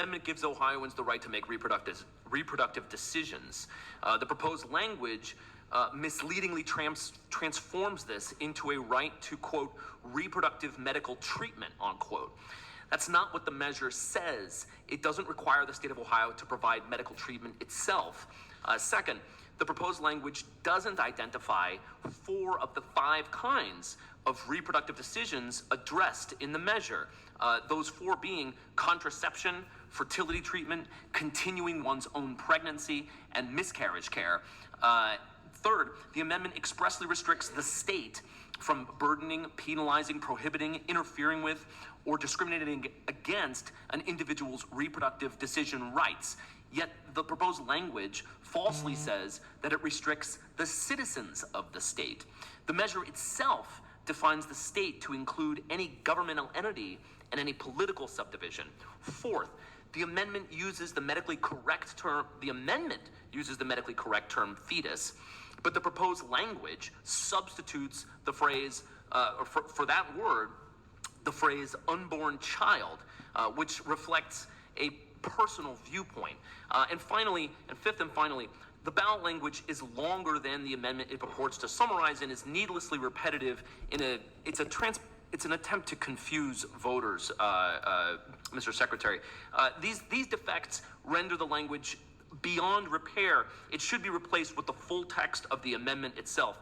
amendment gives Ohioans the right to make reproductive decisions. The proposed language misleadingly transforms this into a right to, quote, reproductive medical treatment, unquote. That's not what the measure says. It doesn't require the state of Ohio to provide medical treatment itself. Second, the proposed language doesn't identify 4 of the 5 kinds of reproductive decisions addressed in the measure. Those 4 being contraception, fertility treatment, continuing one's own pregnancy, and miscarriage care. Third, the amendment expressly restricts the state from burdening, penalizing, prohibiting, interfering with, or discriminating against an individual's reproductive decision rights. Yet the proposed language falsely says that it restricts the citizens of the state. The measure itself defines the state to include any governmental entity and any political subdivision. Fourth, the amendment uses the medically correct term fetus, but the proposed language substitutes the phrase, for that word, the phrase unborn child, which reflects a personal viewpoint. And fifth and finally, the ballot language is longer than the amendment it purports to summarize and is needlessly repetitive. It's an attempt to confuse voters, Mr. Secretary. These defects render the language beyond repair. It should be replaced with the full text of the amendment itself.